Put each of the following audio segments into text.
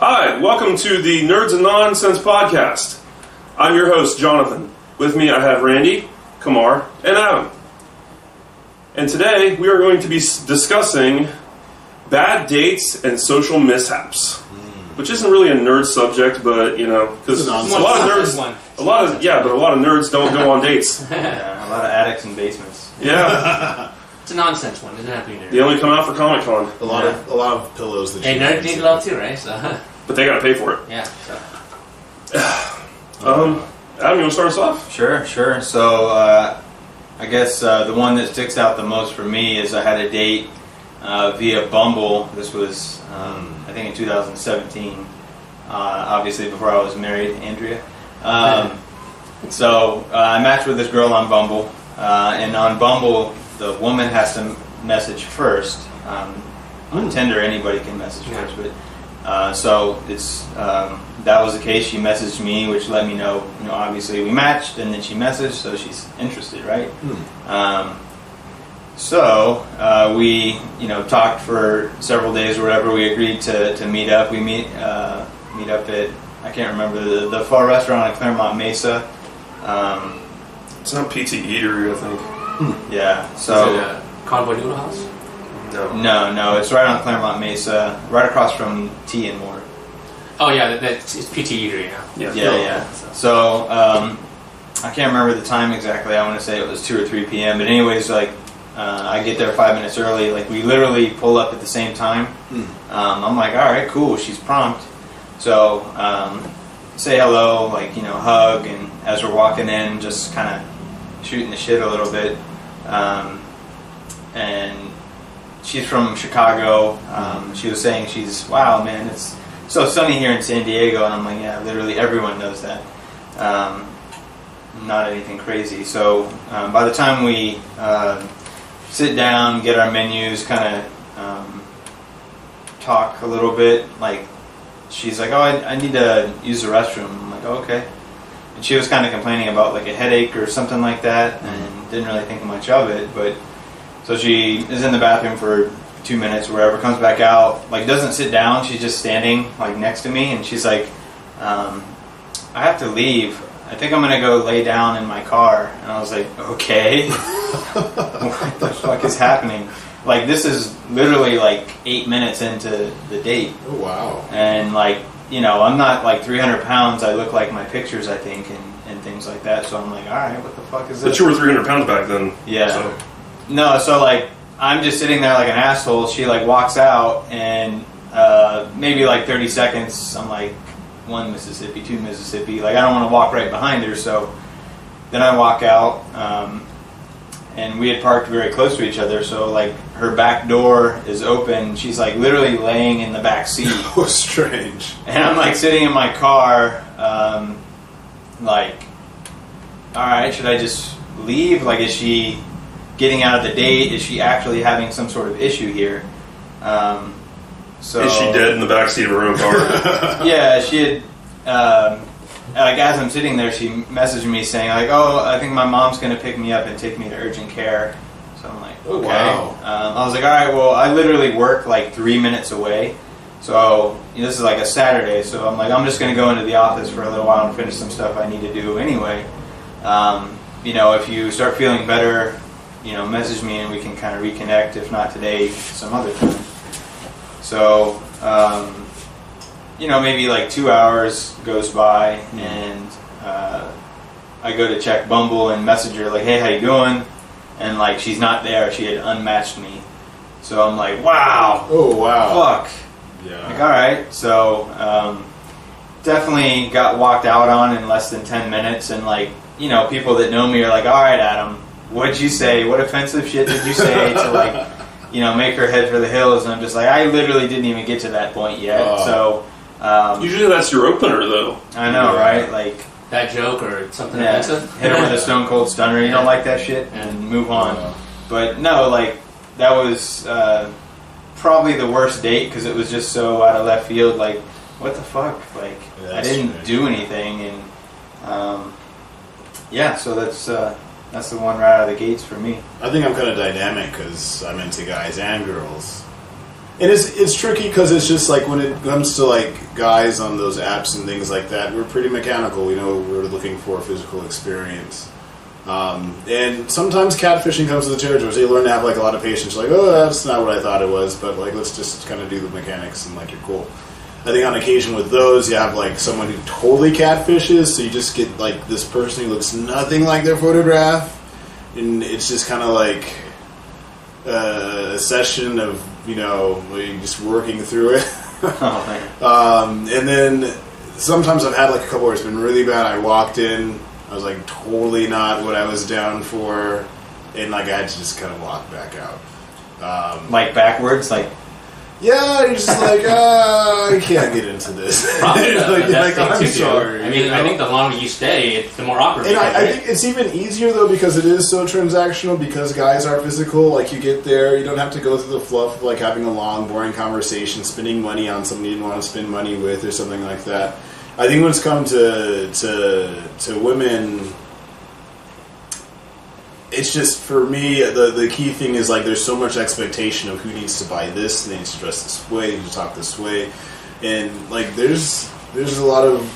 Hi, welcome to the Nerds and Nonsense podcast. I'm your host, Jonathan. With me I have Randy, Kamar, and Adam. And today we are going to be discussing bad dates and social mishaps. Which isn't really a nerd subject, but, you know, because a lot of nerds don't go on dates. Yeah, a lot of attics and basements. Yeah. It's a nonsense one. It doesn't have to be nerd. They only come out for Comic Con. A lot of pillows. That Hey, nerds need love too, right? So. But they gotta pay for it. Yeah. So. Adam, you want to start us off? Sure. So, I guess the one that sticks out the most for me is I had a date via Bumble. This was, I think, in 2017. Obviously, before I was married, Andrea. So, I matched with this girl on Bumble. And on Bumble, the woman has to message first. On Tinder, anybody can message first, but so it's that was the case. She messaged me, which let me know. Obviously we matched, and then she messaged, so she's interested, right? So we, talked for several days or whatever. We agreed to meet up. We meet up at, I can't remember, the pho restaurant in Claremont Mesa. It's not PT Eatery, I think. Yeah. So Is it a Convoy Noodle House? No, it's right on Claremont Mesa, right across from Tea and More. Oh yeah, it's PT Eatery now. Yeah. So I can't remember the time exactly. I want to say it was 2 or 3 p.m. But anyways, I get there 5 minutes early. We literally pull up at the same time. I'm like, all right, cool. She's prompt. So say hello, hug, and as we're walking in, just kind of shooting the shit a little bit. And she's from Chicago. She was saying wow, man, it's so sunny here in San Diego. And I'm like, yeah, literally everyone knows that. Not anything crazy. So by the time we sit down, get our menus, kind of talk a little bit, she's like, oh, I need to use the restroom. I'm like, oh, okay. And she was kind of complaining about a headache or something like that, and didn't really think much of it. But so she is in the bathroom for 2 minutes or whatever, comes back out, doesn't sit down. She's just standing next to me, and she's like, I have to leave. I think I'm gonna go lay down in my car. And I was like, okay. What the fuck is happening? This is literally 8 minutes into the date. Oh wow. And I'm not 300 pounds. I look like my pictures, I think, and things like that. So I'm like, all right, what the fuck is this? But you were 300 pounds back then. Yeah. So. No, so I'm just sitting there like an asshole. She walks out, and maybe 30 seconds, I'm like, 1 Mississippi, 2 Mississippi. I don't want to walk right behind her. So then I walk out, and we had parked very close to each other. So her back door is open. She's literally laying in the back seat. Oh, strange. And I'm sitting in my car, all right, should I just leave? Is she getting out of the date? Is she actually having some sort of issue here? So Is she dead in the backseat of her own car? Yeah, she had, as I'm sitting there, she messaged me saying, oh, I think my mom's going to pick me up and take me to urgent care. So I'm like, okay. Wow. I was like, all right, well, I literally work 3 minutes away. So this is a Saturday, so I'm I'm just going to go into the office for a little while and finish some stuff I need to do anyway. If you start feeling better, message me and we can kind of reconnect. If not today, some other time. So, maybe 2 hours goes by, and I go to check Bumble and message her hey, how you doing? And she's not there. She had unmatched me. So I'm like, wow. Oh wow. Fuck. Yeah. All right. So definitely got walked out on in less than 10 minutes, and people that know me are like, all right, Adam, what'd you say? What offensive shit did you say to make her head for the hills? And I'm just I literally didn't even get to that point yet. So usually that's your opener, though. I know, right? That joke or something offensive? Hit her with a stone cold stunner. You don't like that shit, and move on. But no, that was probably the worst date because it was just so out of left field. What the fuck? I didn't do anything, and so that's the one right out of the gates for me. I think I'm kind of dynamic because I'm into guys and girls. And it's tricky because it's just like when it comes to like guys on those apps and things like that, we're pretty mechanical. We know we're looking for a physical experience. And sometimes catfishing comes to the territory. So you learn to have like a lot of patience. Like, oh, that's not what I thought it was, but like let's just kind of do the mechanics and like you're cool. I think on occasion with those, you have like someone who totally catfishes, so you just get like this person who looks nothing like their photograph, and it's just kind of like a session of like just working through it. Oh, man. And then sometimes I've had like a couple where it's been really bad. I walked in, I was like totally not what I was down for, and like I had to just kind of walk back out. Like backwards, like. Yeah, you're just like, I can't get into this. Probably like, the best I'm thing to sorry. do. I mean, I think the longer you stay, the more awkward. And it I becomes, think it's even easier though because it is so transactional. Because guys are physical. Like you get there, you don't have to go through the fluff of like having a long, boring conversation, spending money on something you didn't want to spend money with, or something like that. I think when it's come to women. It's just, for me, the key thing is, like, there's so much expectation of who needs to buy this, they need to dress this way, need to talk this way. And, like, there's a lot of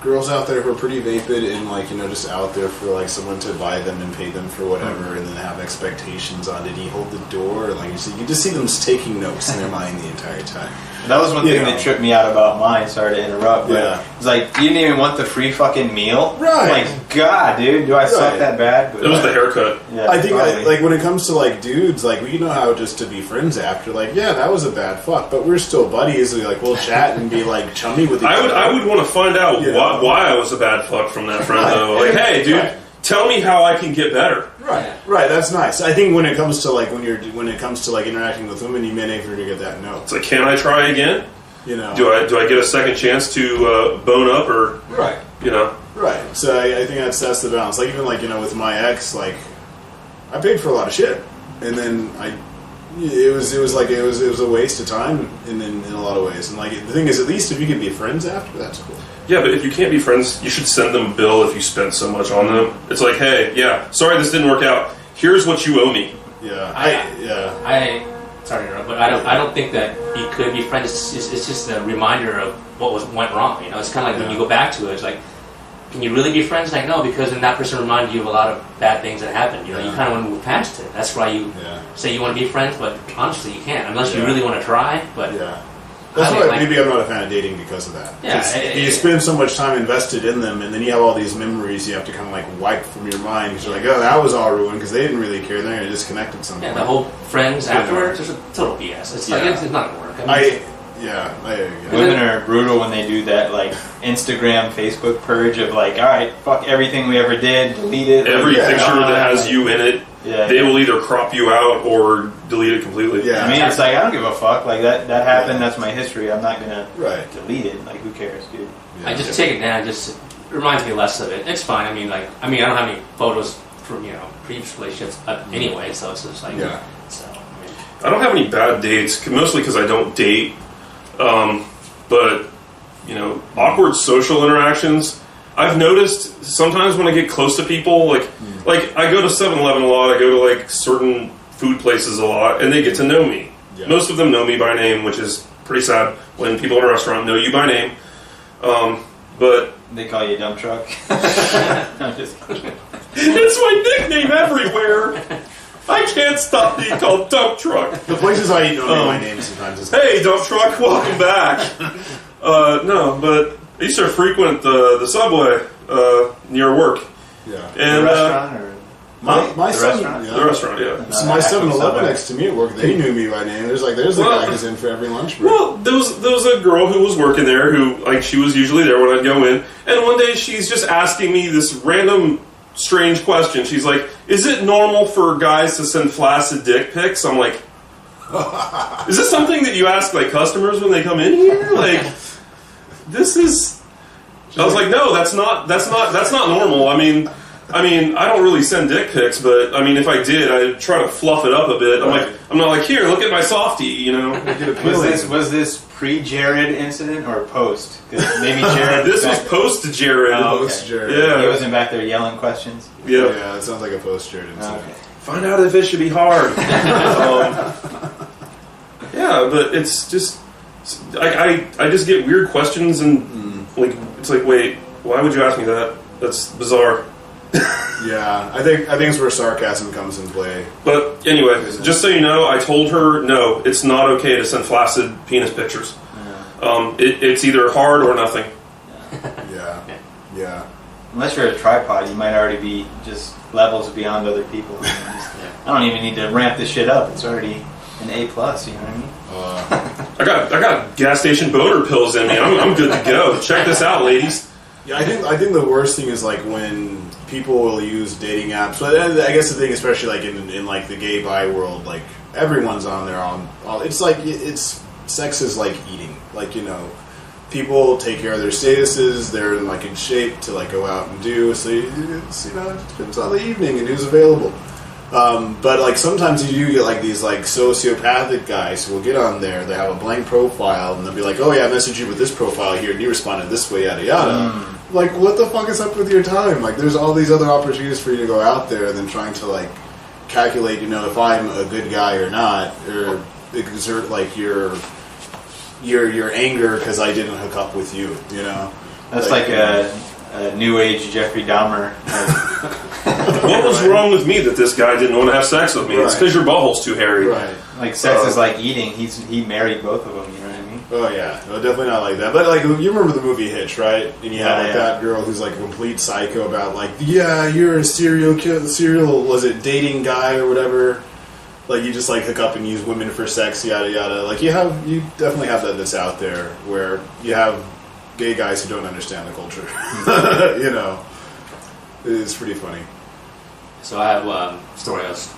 girls out there who are pretty vapid and, like, just out there for, like, someone to buy them and pay them for whatever, and then have expectations on, did he hold the door? Like, you can just see them taking notes in their mind the entire time. That was one thing that tripped me out about mine. Sorry to interrupt, but Yeah. it's like you didn't even want the free fucking meal. Right. Like, God, dude, do I suck that bad? But It was the haircut. Yeah, I think, probably. like, when it comes to, like, dudes, like, we know how just to be friends after, like, yeah, that was a bad fuck, but we're still buddies, and, like, we'll chat and be, like, chummy with each other. I would want to find out Yeah. why I was a bad fuck from that friend, Right. though. Like, hey, dude, Right. tell me how I can get better. Right, that's nice. I think when it comes to, like, when it comes to, like, interacting with women, you may never get that no. It's like, can I try again? Do I get a second chance to bone up or Right. Right. So I think that's the balance. Like even like with my ex, like I paid for a lot of shit, and then it was a waste of time, and then in a lot of ways. And like the thing is, at least if you can be friends after, that's cool. Yeah, but if you can't be friends, you should send them a bill if you spent so much on them. It's like, hey, yeah, sorry this didn't work out. Here's what you owe me. I sorry to interrupt, but I don't think that you could be friends. It's just a reminder of what went wrong. It's kind of like when you go back to it. It's like, can you really be friends? Like, no, because then that person reminded you of a lot of bad things that happened. You kind of want to move past it. That's why you say you want to be friends, but honestly, you can't unless you really want to try. But that's why maybe I'm not a fan of dating because of that. Yeah, you spend so much time invested in them, and then you have all these memories you have to kind of like wipe from your mind. Because you're like, oh, that was all ruined because they didn't really care. They're going to disconnect at some point. the whole friends afterwards is a total BS. It's like it's not gonna work. Women are brutal when they do that, like Instagram, Facebook purge of like, all right, fuck everything we ever did, delete it. Every picture that has you in it, they will either crop you out or delete it completely. I mean, it's like I don't give a fuck. Like that happened. That's my history. I'm not gonna delete it. Like, who cares, dude? I just take it down. Just reminds me less of it. It's fine. I mean, I don't have any photos from previous relationships anyway, so it's just like So I don't have any bad dates, mostly because I don't date. But awkward social interactions. I've noticed sometimes when I get close to people, like I go to 7-Eleven a lot, I go to like certain food places a lot, and they get to know me. Yeah. Most of them know me by name, which is pretty sad when people in a restaurant know you by name. But they call you a dump truck. I'm just kidding. It's my nickname everywhere. I can't stop being called dump truck. The places I eat know my name sometimes. Is hey, dump truck, welcome back. No, but I used to frequent the subway near work. Yeah. The And restaurant or my the son, restaurant? The restaurant, yeah. So my 7-Eleven next to me at work, they knew me by name. There's the guy who's in for every lunch break. Well, there was a girl who was working there who, she was usually there when I'd go in, and one day she's just asking me this random strange question. She's like, is it normal for guys to send flaccid dick pics? I'm like, is this something that you ask customers when they come in here? This is. I was like, no, that's not normal. I mean, I don't really send dick pics, but if I did, I'd try to fluff it up a bit. I'm not like, here, look at my softie, Was this pre-Jared incident or post? 'Cause maybe Jared. This was post Jared. Oh, okay. Post Jared. Yeah. He wasn't back there yelling questions. Yeah, it sounds like a post Jared incident. Okay. Find out if it should be hard. Yeah, but it's just I just get weird questions and like it's like, wait, why would you ask me that? That's bizarre. Yeah, I think it's where sarcasm comes in play. But anyway, just so you know, I told her no, it's not okay to send flaccid penis pictures. It's either hard or nothing. Yeah. Unless you're a tripod, you might already be just levels beyond other people. I don't even need to ramp this shit up. It's already an A+, you know what I mean? I got gas station boner pills in me. I'm good to go. Check this out, ladies. Yeah, I think the worst thing is like when people will use dating apps. But I guess the thing, especially like in like the gay bi world, like everyone's on there it's like sex is like eating. Like, you know, people take care of their statuses. They're like in shape to like go out and do. So it's, you know, it depends on the evening and who's available. But like sometimes you do get like these like sociopathic guys who will get on there. They have a blank profile and they'll be like, "Oh yeah, I messaged you with this profile here, and you responded this way, yada yada." Like, what the fuck is up with your time? Like, there's all these other opportunities for you to go out there than trying to like calculate, you know, if I'm a good guy or not, or exert like your anger because I didn't hook up with you. You know, that's like a new age Jeffrey Dahmer. What was wrong with me that this guy didn't want to have sex with me? It's because your butthole's too hairy. Right. Like sex is like eating. He married both of them. You know what I mean? Oh yeah, no, definitely not like that. But like, you remember the movie Hitch, right? And you have like that girl who's like a complete psycho about like, yeah, you're a serial was it dating guy or whatever? Like you just like hook up and use women for sex, yada yada. Like you definitely have that that's out there where you have gay guys who don't understand the culture. You know, it's pretty funny. So I have a story. I was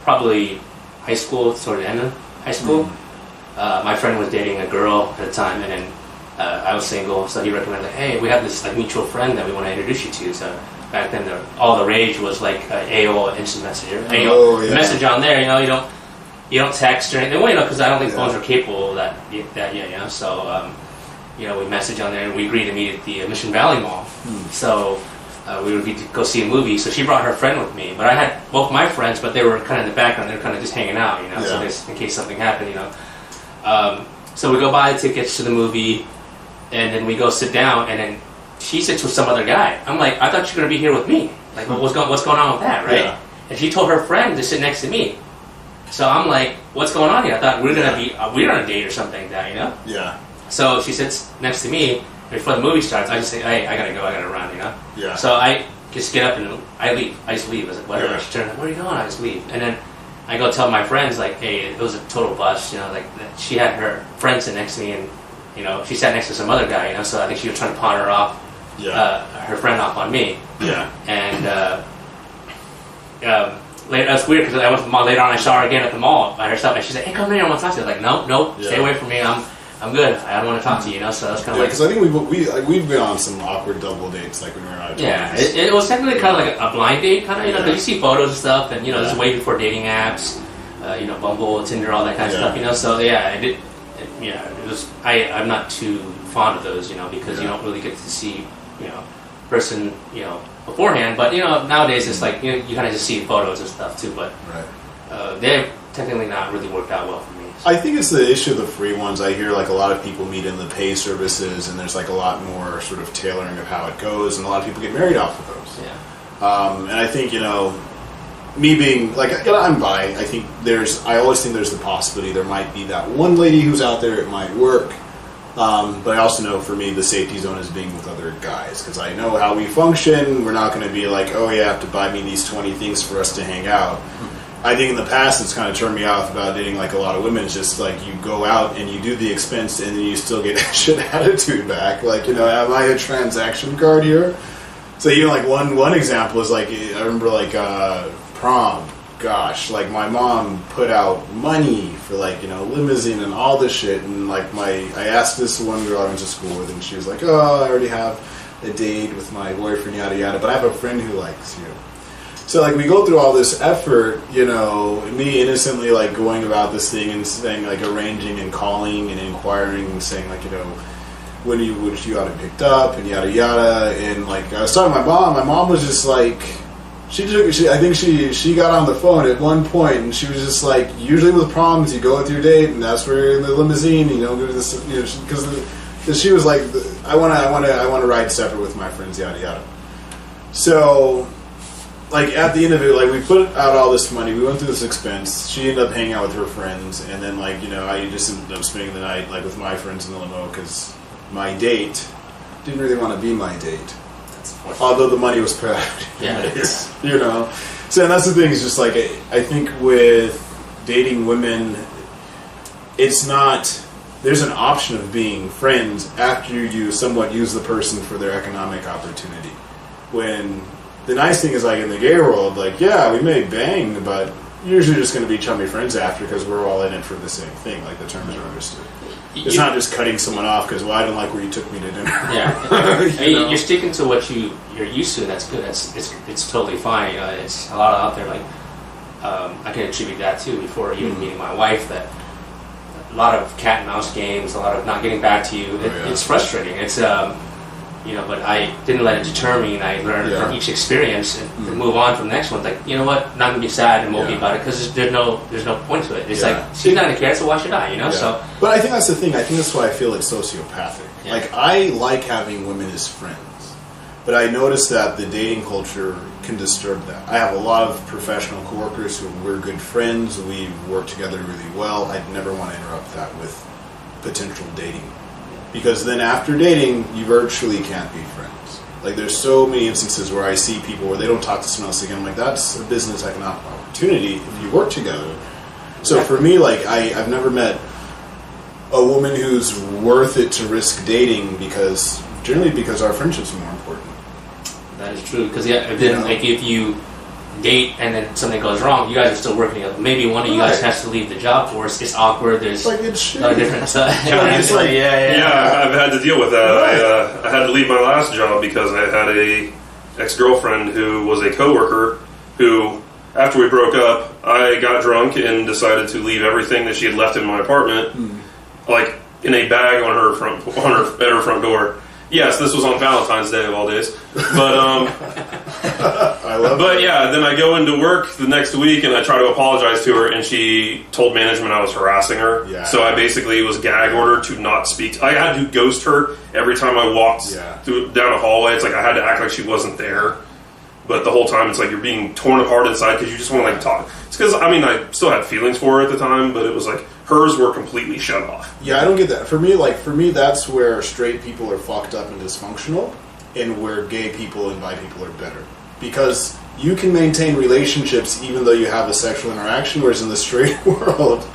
probably high school, sort of end of high school. My friend was dating a girl at the time, and then I was single, so he recommended, like, hey, we have this like mutual friend that we want to introduce you to. So back then, all the rage was like AOL Instant Messenger. AOL message on there, you know, you don't text or anything. Well, you know, because I don't think phones are capable of that yet, you know. So you know, we message on there, and we agreed to meet at the Mission Valley Mall. So. We would get to go see a movie, so she brought her friend with me. But I had both my friends, but they were kind of in the background. They were kind of just hanging out, you know, so just in case something happened, you know. So we go buy the tickets to the movie, and then we go sit down, and then she sits with some other guy. I'm like, I thought you were going to be here with me. Like, what's going on with that, right? Yeah. And she told her friend to sit next to me. So I'm like, what's going on here? I thought we we're on a date or something like that, you know? Yeah. So she sits next to me. Before the movie starts, I just say, hey, I gotta go, I gotta run, you know? Yeah. So I just get up and I leave. I just leave. I was like, whatever. Yeah. She turned, where are you going? I just leave. And then I go tell my friends, like, hey, it was a total bust, you know, like, she had her friend sit next to me and, you know, she sat next to some other guy, you know, so I think she was trying to pawn her off, her friend off on me. Yeah. And, that's weird because I went to the mall later on, I saw her again at the mall by herself, and she's like, hey, come here, I want to talk to you. I was like, nope, stay away from me, I'm good. I don't want to talk to you, you know. So that's kind of like, because I think we've been on some awkward double dates, like when we were out. Yeah, it was technically kind of like a blind date, kind of, you know, because you see photos and stuff, and you know, this is way before dating apps, you know, Bumble, Tinder, all that kind of stuff, you know. So yeah, it was. I'm not too fond of those, you know, because you don't really get to see, you know, person, you know, beforehand. But you know, nowadays it's like you kind of just see photos and stuff too. But they've technically not really worked out well for me. I think it's the issue of the free ones. I hear like a lot of people meet in the pay services, and there's like a lot more sort of tailoring of how it goes, and a lot of people get married off of those. Yeah. And I think, you know, me being like, I'm bi. I always think there's the possibility there might be that one lady who's out there. It might work. But I also know for me the safety zone is being with other guys, because I know how we function. We're not going to be like, oh, you have to buy me these 20 things for us to hang out. I think in the past it's kind of turned me off about dating like a lot of women. It's just like you go out and you do the expense and then you still get a shit attitude back. Like, you know, am I a transaction card here? So even like one example is like, I remember like prom. Gosh, like my mom put out money for like, you know, limousine and all this shit. And like I asked this one girl I went to school with, and she was like, oh, I already have a date with my boyfriend, yada yada. But I have a friend who likes you. So, like, we go through all this effort, you know, me innocently, like, going about this thing and saying, like, arranging and calling and inquiring and saying, like, you know, when you ought to picked up and yada yada. And, like, I was talking to my mom was just like, I think she got on the phone at one point, and she was just like, usually with problems, you go with your date, and that's where you're in the limousine, and you don't go to this, because she was like, I want to ride separate with my friends, yada yada. So, like at the end of it, like we put out all this money, we went through this expense. She ended up hanging out with her friends, and then like I just ended up spending the night like with my friends in the limo because my date didn't really want to be my date. Although the money was perfect. Yeah. So that's the thing, is just like, I think with dating women, it's not, there's an option of being friends after you somewhat use the person for their economic opportunity. When the nice thing is, like in the gay world, like, yeah, we may bang, but usually just going to be chummy friends after because we're all in it for the same thing, like the terms are understood. It's not just cutting someone off because, well, I don't like where you took me to dinner. Yeah, you're sticking to what you're used to, and that's good. It's totally fine. It's a lot out there. Like I can attribute that too. Before even meeting my wife, that a lot of cat and mouse games, a lot of not getting back to you. It's frustrating. It's but I didn't let it deter me, and I learned from each experience and to move on from the next one. Like, you know what, not gonna be sad and mopey about it because there's no point to it. It's like she's not gonna care, so why should I? So. But I think that's the thing. I think that's why I feel it's sociopathic. Yeah. Like I like having women as friends, but I notice that the dating culture can disturb that. I have a lot of professional coworkers who we're good friends. We work together really well. I'd never want to interrupt that with potential dating. Because then after dating, you virtually can't be friends. Like there's so many instances where I see people where they don't talk to someone else again. I'm like, that's a business economic opportunity if you work together. So for me, like I've never met a woman who's worth it to risk dating because our friendship's more important. That is true. Because like if you date and then something goes wrong, you guys are still working together. Maybe one of you guys has to leave the job force. It's awkward. There's like it's a lot of different stuff. It's like, I've had to deal with that. Right. I had to leave my last job because I had a ex-girlfriend who was a coworker who, after we broke up, I got drunk and decided to leave everything that she had left in my apartment, like in a bag at her front door. Yes, this was on Valentine's Day of all days. But I love but yeah, then I go into work the next week and I try to apologize to her, and she told management I was harassing her. Yeah. So I basically was gag ordered to not speak. I had to ghost her every time I walked down a hallway. It's like I had to act like she wasn't there. But the whole time it's like you're being torn apart inside because you just want to like talk. It's because I still had feelings for her at the time, but it was like hers were completely shut off. Yeah, I don't get that. For me, that's where straight people are fucked up and dysfunctional, and where gay people and bi people are better. Because you can maintain relationships even though you have a sexual interaction, whereas in the straight world,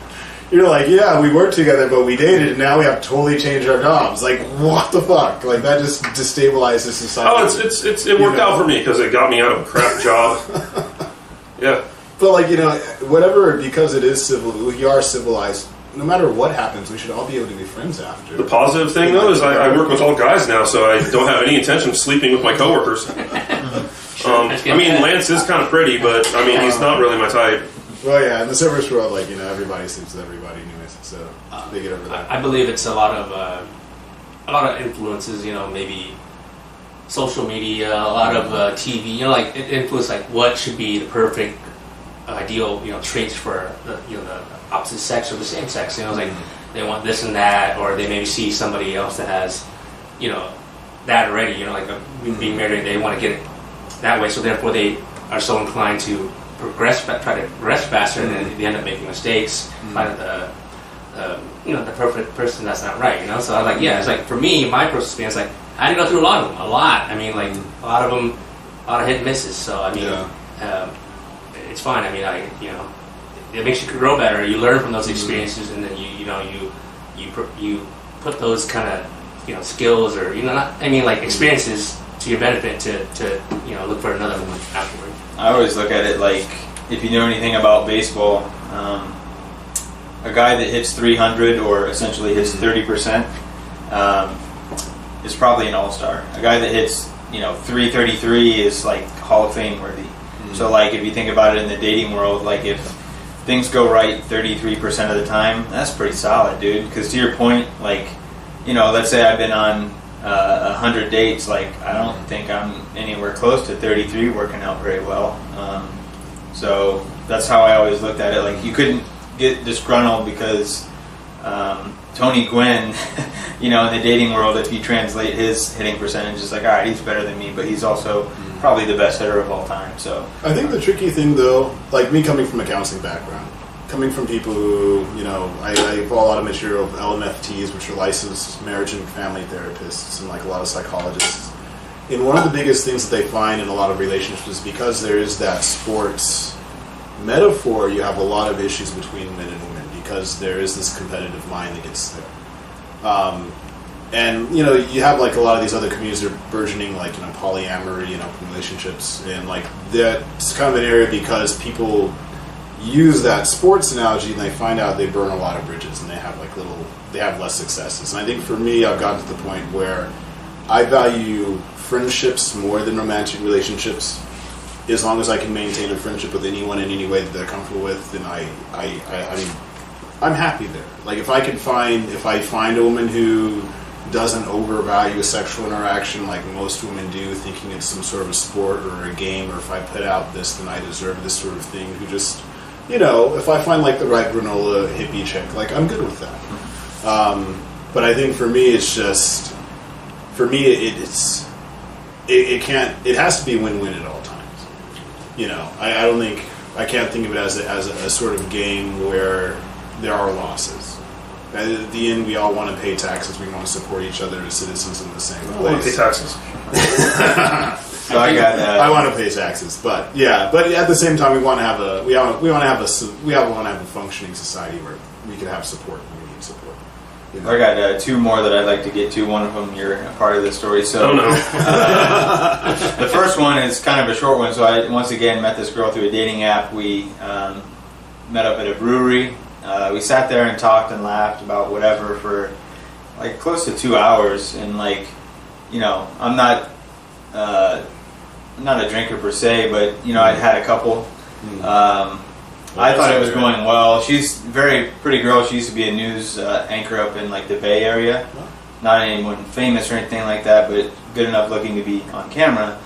you're like, yeah, we worked together, but we dated, and now we have to totally changed our jobs. Like, what the fuck? Like, that just destabilizes society. Oh, it worked out for me because it got me out of a crap job. Yeah. But, like, whatever, because it is civil, we are civilized. No matter what happens, we should all be able to be friends after. The positive thing, though, is I work with all guys now, so I don't have any intention of sleeping with my coworkers. Lance is kind of pretty, but, he's not really my type. Well, yeah, in the service world, everybody sleeps with everybody anyways, so they get over that. I believe it's a lot of influences, maybe social media, a lot of TV, it influence what should be the perfect ideal, traits for the opposite sex or the same sex. They want this and that, or they maybe see somebody else that has, that already. Being married, they want to get it that way, so therefore they are so inclined to try to progress faster, and then they end up making mistakes. Find the perfect person that's not right. So I'm like, it's like for me, my personal experience, I had to go through a lot of them, a lot of them, a lot of hit and misses. So it's fine. It makes you grow better. You learn from those experiences, and then you put those kind of skills or experiences to your benefit to look for another one afterward. I always look at it like, if you know anything about baseball, a guy that hits 300 or essentially hits 30% is probably an all-star. A guy that hits 333 is like Hall of Fame worthy. So if you think about it in the dating world, if things go right 33% of the time, that's pretty solid, dude. Because to your point, let's say I've been on 100 dates, like I don't think I'm anywhere close to 33 working out very well. So that's how I always looked at it. Like you couldn't get disgruntled because Tony Gwynn, in the dating world, if you translate his hitting percentage, it's like, all right, he's better than me, but he's also probably the best hitter of all time. So I think the tricky thing, though, like me coming from a counseling background, coming from people who, I follow a lot of material of LMFTs, which are licensed marriage and family therapists, and like a lot of psychologists. And one of the biggest things that they find in a lot of relationships is because there is that sports metaphor, you have a lot of issues between men and women because there is this competitive mind that gets there. And you have like a lot of these other communities that are burgeoning, like polyamory, relationships, and like that's kind of an area because people use that sports analogy and they find out they burn a lot of bridges and they have less successes. And I think for me, I've gotten to the point where I value friendships more than romantic relationships. As long as I can maintain a friendship with anyone in any way that they're comfortable with, then I'm happy there. Like if I find a woman who doesn't overvalue a sexual interaction like most women do, thinking it's some sort of a sport or a game, or if I put out this, then I deserve this sort of thing, who just, if I find like the right granola hippie chick, like I'm good with that. But I think for me, it's just, it has to be win-win at all times. I can't think of it as a sort of game where there are losses. At the end, we all want to pay taxes. We want to support each other as citizens in the same place. I want to pay taxes. So I want to pay taxes, but at the same time, we want to have a functioning society where we can have support when we need support. I got two more that I'd like to get to. One of them, you're a part of the story. So, the first one is kind of a short one. So I once again met this girl through a dating app. We met up at a brewery. We sat there and talked and laughed about whatever for like close to 2 hours. And like, I'm not a drinker per se, but I'd had a couple. I thought it was going well. She's a very pretty girl. She used to be a news anchor up in like the Bay Area. Not anyone famous or anything like that, but good enough looking to be on camera.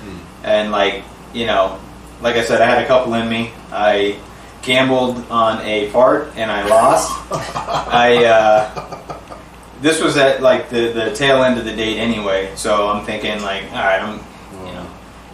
And like, like I said, I had a couple in me. I gambled on a fart and I lost. This was at like the tail end of the date anyway, so I'm thinking like, all right,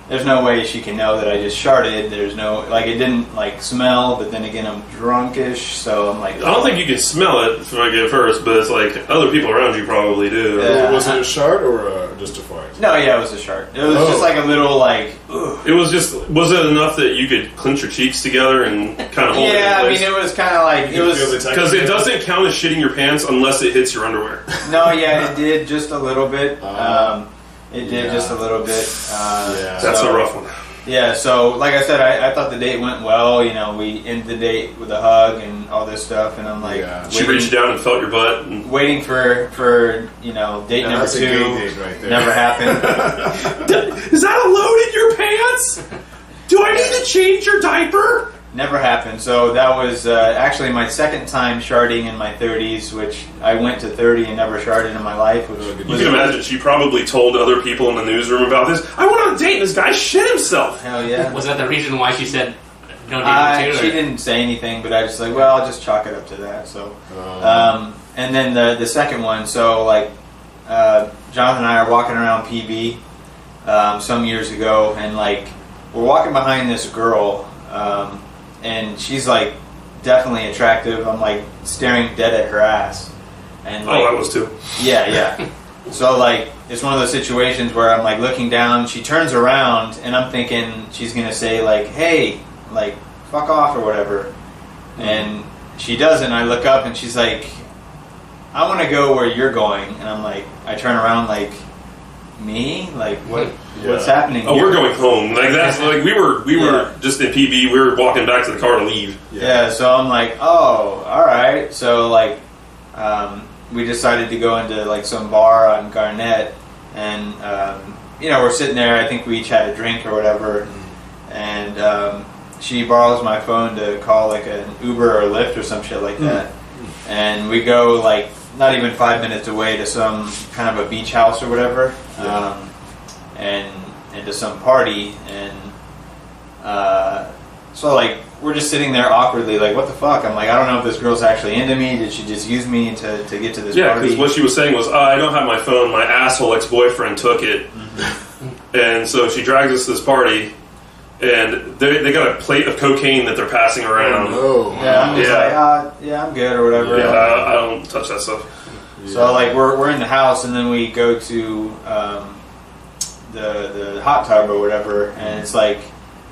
there's no way she can know that I just sharded. There's no, like, it didn't like smell, but then again I'm drunkish, so I'm like, I don't think you can smell it if I get first, but it's like other people around you probably do. Yeah. Was it a shard or just a fart? No, yeah, it was a shard. It was just like a little like. Ugh. It was it enough that you could clench your cheeks together and kind of hold it in Yeah, place? I mean, it was kind of like it was because it doesn't count as shitting your pants unless it hits your underwear. No, yeah, it did just a little bit. It did just a little bit. That's a rough one. Yeah, so like I said, I thought the date went well. We ended the date with a hug and all this stuff, and I'm like, she reached down and felt your butt. Waiting for date number 2. Date right there. Never happened. Is that a load in your pants? Do I need to change your diaper? Never happened. So that was actually my second time sharding in my 30s, which I went to 30 and never sharded in my life. Which you can imagine she probably told other people in the newsroom about this. I went on a date and this guy shit himself. Hell yeah. Was that the reason why she said no dating too? She didn't say anything, but I just like, well, I'll just chalk it up to that. So, and then the second one, so like Jonathan and I are walking around PB some years ago, and like we're walking behind this girl. And she's like definitely attractive. I'm like staring dead at her ass. And like, I was too. Yeah. So like it's one of those situations where I'm like looking down. She turns around, and I'm thinking she's gonna say like, "Hey, like fuck off" or whatever. And she doesn't. I look up, and she's like, "I want to go where you're going." And I'm like, I turn around like, me? Like what? Yeah. What's happening? Oh, here? we're going home. Like that's like we were just in PB. We were walking back to the car to leave. Yeah. So I'm like, oh, all right. So like, we decided to go into like some bar on Garnett, and we're sitting there. I think we each had a drink or whatever, and she borrows my phone to call like an Uber or Lyft or some shit like that, and we go like not even 5 minutes away to some kind of a beach house or whatever, and to some party, and so like we're just sitting there awkwardly, like what the fuck? I'm like, I don't know if this girl's actually into me. Did she just use me to get to this Yeah, party? because what she was saying was, I don't have my phone. My asshole ex-boyfriend took it. And so she drags us to this party, and they got a plate of cocaine that they're passing around. Oh, Yeah, I'm just Yeah. like, yeah, I'm good or whatever. Yeah, I don't touch that stuff. So like we're in the house, and then we go to the hot tub or whatever, and it's like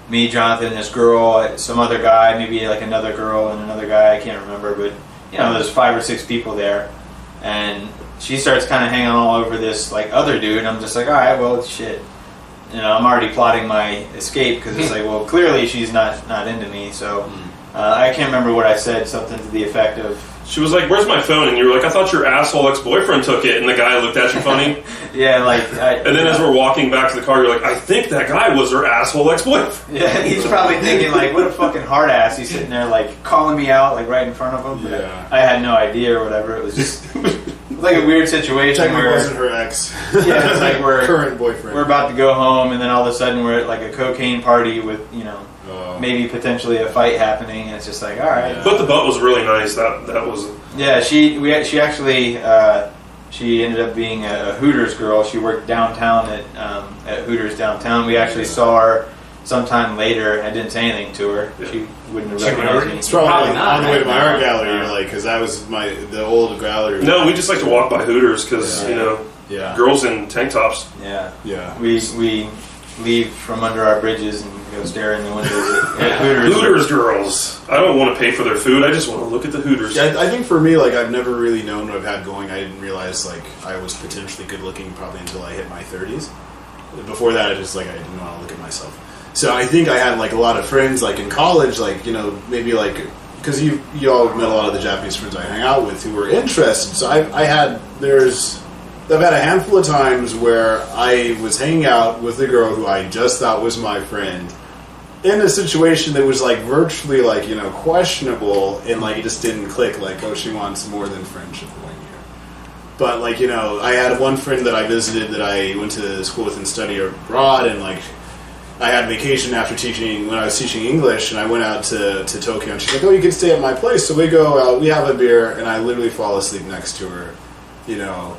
me, Jonathan, this girl, some other guy, maybe like another girl and another guy, I can't remember, but you know, there's 5 or 6 people there, and she starts kind of hanging all over this like other dude, and I'm just like, all right, well, shit, you know, I'm already plotting my escape, because it's like, well, clearly she's not into me, so I can't remember what I said, something to the effect of, She was like, where's my phone? And you were like, I thought your asshole ex-boyfriend took it. And the guy looked at you funny. yeah, like, And then as we're walking back to the car, you're like, I think that guy was her asshole ex-boyfriend. yeah, he's probably thinking like, what a fucking hard ass. He's sitting there like calling me out like right in front of him. But Yeah. I had no idea or whatever. It was just like a weird situation technically where wasn't her ex. Yeah, it's like we're current boyfriend. we're about to go home, and then all of a sudden we're at like a cocaine party with, you know, maybe potentially a fight happening, and it's just like, all right. Yeah. But the butt was really nice. That was... Yeah, she actually she ended up being a Hooters girl. She worked downtown at Hooters downtown. We actually saw her sometime later. I didn't say anything to her. She wouldn't have recognized me. It's probably Probably not, on the way to my right? art gallery, No. like, because that was the old gallery. No, we just like to walk by Hooters because, Yeah. you know, Yeah. girls in tank tops. Yeah, Yeah. we leave from under our bridges and go stare in the windows at Hooters. Hooters girls. I don't want to pay for their food. I just want to look at the Hooters. Yeah, I think for me, like, I've never really known what I've had going. I didn't realize, like, I was potentially good looking probably until I hit my 30s. Before that, I just, like, I didn't want to look at myself. So I think I had, like, a lot of friends, like, in college, like, you know, maybe, like, because you all met a lot of the Japanese friends I hang out with who were interested. So I've had a handful of times where I was hanging out with a girl who I just thought was my friend in a situation that was like virtually like, you know, questionable, and like it just didn't click, like, oh, she wants more than friendship one year. But like, you know, I had one friend that I visited that I went to school with and studied abroad, and like I had vacation after teaching, when I was teaching English, and I went out to Tokyo, and she's like, oh, you can stay at my place. So we go out, we have a beer, and I literally fall asleep next to her, you know,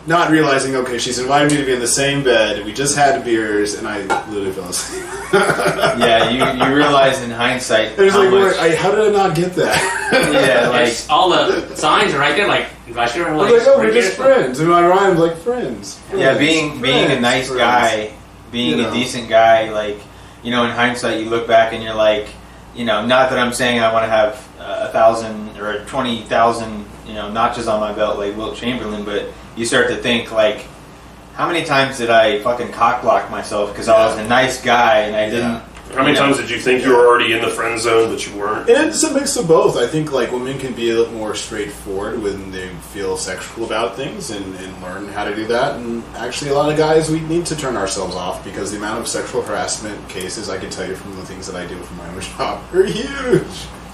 not realizing, okay, she's invited me to be in the same bed, we just had beers, and I literally fell asleep. Yeah, you realize in hindsight There's how like, much, how did I not get that? yeah, like Yes, all the signs are right there. Like, I should have I was like, oh, we're just friends. And I rhymed like friends. yeah, Friends, being a friends, nice friends. guy, being You a know. decent guy, like, you know, in hindsight, you look back and you're like, you know, not that I'm saying I want to have 1,000 or 20,000, you know, notches on my belt like Wilt Chamberlain, but you start to think like, how many times did I fucking cockblock myself because I was a nice guy and I didn't. How many you know, times did you think you were already in the friend zone, but you weren't? And it's a mix of both. I think like women can be a little more straightforward when they feel sexual about things and learn how to do that. And actually, a lot of guys, we need to turn ourselves off because the amount of sexual harassment cases, I can tell you from the things that I do from my own job, are huge.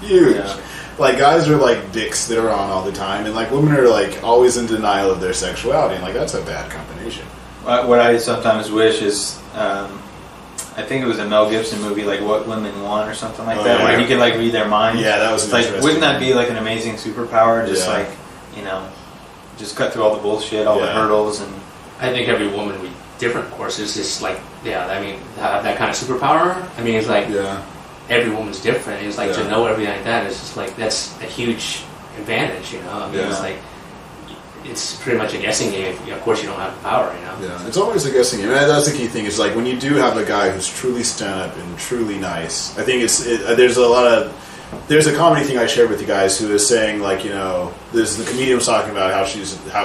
Huge. Yeah. Like, guys are like dicks that are on all the time, and like women are like always in denial of their sexuality, and like that's a bad combination. What I sometimes wish is, I think it was a Mel Gibson movie, like What Women Want or something like Oh, that, yeah. where he could like read their minds. Yeah, that was It's like, interesting. wouldn't that be like an amazing superpower? Just Yeah. like, you know, just cut through all the bullshit, all the Yeah. hurdles, and I think every woman would be different, of course. It's just like, yeah, I mean, have that kind of superpower. I mean, it's like Yeah. every woman's different. It's like Yeah. to know everything like that is just like, that's a huge advantage, you know? I mean, Yeah. it's like, it's pretty much a guessing game. Of course, you don't have the power, you know? Yeah, it's always a guessing game. And that's the key thing. Is like when you do have a guy who's truly stand-up and truly nice. I think there's a comedy thing I shared with you guys who is saying like, you know, there's the comedian was talking about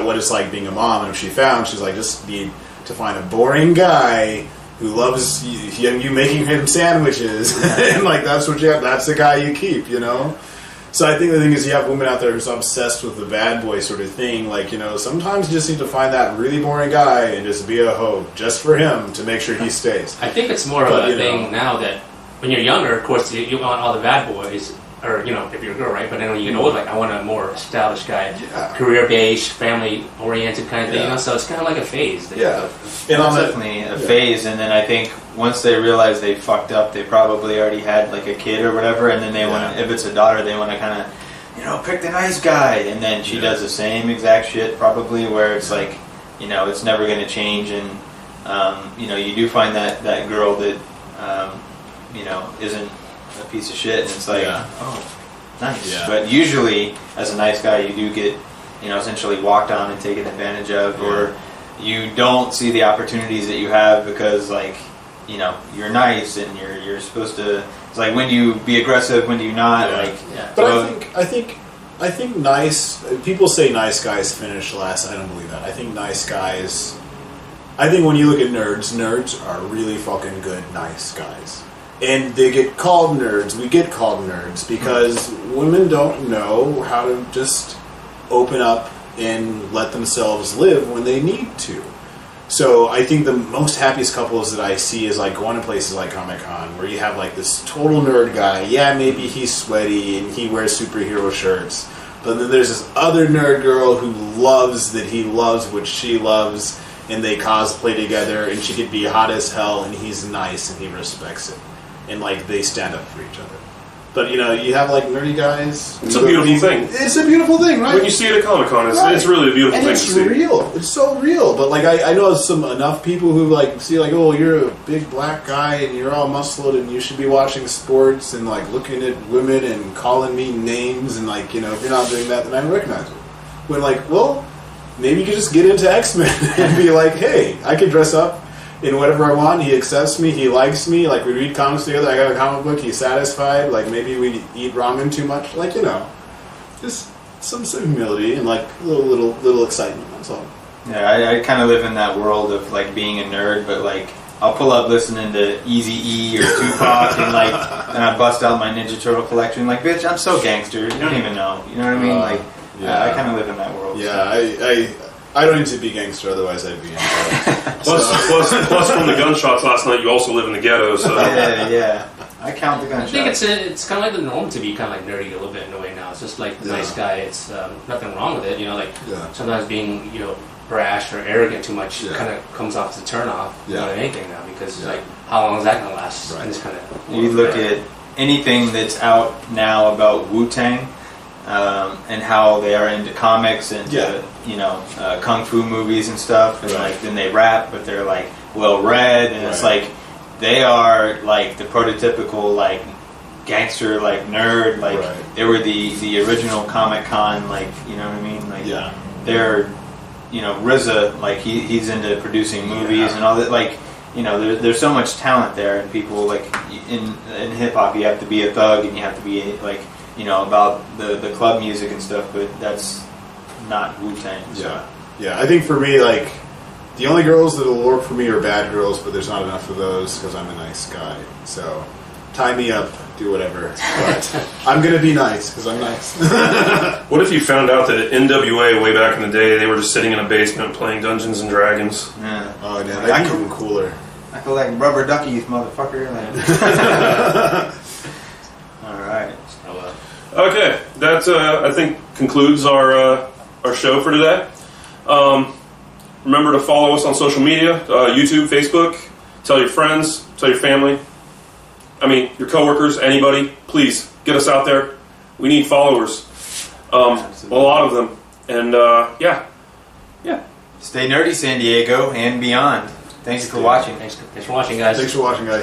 what it's like being a mom, and if she's like just to find a boring guy who loves you making him sandwiches, and like that's the guy you keep, you know. So I think the thing is, you have women out there who's obsessed with the bad boy sort of thing. Like, you know, sometimes you just need to find that really boring guy and just be a hoe just for him to make sure he stays. I think it's more of But, a you thing know. now that when you're younger, of course, you want all the bad boys. or if you're a girl, right? But then when you get older, like I want a more established guy, Yeah. career-based, family-oriented kind of thing. Yeah. So it's kind of like a phase. That Yeah. It's And on definitely a phase, and then I think once they realize they fucked up, they probably already had like a kid or whatever, and then they want to, if it's a daughter, they want to kind of, pick the nice guy, and then she does the same exact shit probably, where it's like, it's never going to change, and you do find that girl that, isn't a piece of shit, and it's like, oh, nice. Yeah. But usually, as a nice guy, you do get, essentially walked on and taken advantage of, or you don't see the opportunities that you have because, like, you're nice and you're supposed to. It's like, when do you be aggressive? When do you not? Yeah. Like, But I think nice. People say nice guys finish last. I don't believe that. I think nice guys. I think when you look at nerds are really fucking good, nice guys. And they get called nerds. We get called nerds because women don't know how to just open up and let themselves live when they need to. So I think the most happiest couples that I see is like going to places like Comic-Con where you have like this total nerd guy. Yeah, maybe he's sweaty and he wears superhero shirts. But then there's this other nerd girl who loves what she loves, and they cosplay together, and she could be hot as hell, and he's nice and he respects it. And like they stand up for each other. But you have like nerdy guys. It's a beautiful thing. It's a beautiful thing, right? When you see it at Comic-Con, it's really a beautiful and thing it's to see. real. It's so real. But like I know enough people who like see like, oh, you're a big black guy and you're all muscled and you should be watching sports and like looking at women and calling me names, and like if you're not doing that, then I don't recognize you. When like, well, maybe you could just get into X-Men and be like, hey, I can dress up in whatever I want. He accepts me. He likes me. Like, we read comics together. I got a comic book. He's satisfied. Like, maybe we eat ramen too much. Like, just some humility and like little excitement. That's all. Yeah, I kind of live in that world of like being a nerd, but like I'll pull up listening to Eazy-E or Tupac and I bust out my Ninja Turtle collection. Like, bitch, I'm so gangster. You don't even know. You know what I mean? Like, I kind of live in that world. Yeah, I don't need to be gangster, otherwise I'd be in jail. Plus, from the gunshots last night, you also live in the ghetto, so... Yeah. I count the gunshots. I think it's kind of like the norm to be kind of like nerdy a little bit in a way now. It's just like the nice guy. It's nothing wrong with it. Sometimes being brash or arrogant too much kind of comes off as a turn off more than anything now, because it's like, how long is that going to last? Right. And it's kind of you look at anything that's out now about Wu-Tang. And how they are into comics and kung fu movies and stuff, and like then they rap, but they're like well read, and it's like they are like the prototypical like gangster, like nerd, like they were the original Comic-Con, like what I mean, like they're RZA, like he's into producing movies and all that, like there's so much talent there, and people like in hip hop you have to be a thug and you have to be like about the club music and stuff, but that's not Wu-Tang. So. Yeah. I think for me, like, the only girls that'll work for me are bad girls, but there's not enough of those because I'm a nice guy. So, tie me up, do whatever. But I'm going to be nice because I'm nice. What if you found out that at NWA way back in the day, they were just sitting in a basement playing Dungeons and Dragons? Yeah. Oh, yeah, that'd be even cooler. I collect rubber duckies, motherfucker. Like. All right. Okay, that I think concludes our show for today. Remember to follow us on social media, YouTube, Facebook. Tell your friends, tell your family. I mean, your coworkers, anybody. Please get us out there. We need followers. A lot of them. And yeah. Stay nerdy, San Diego, and beyond. Thanks for watching. Thanks for watching, guys. Thanks for watching, guys.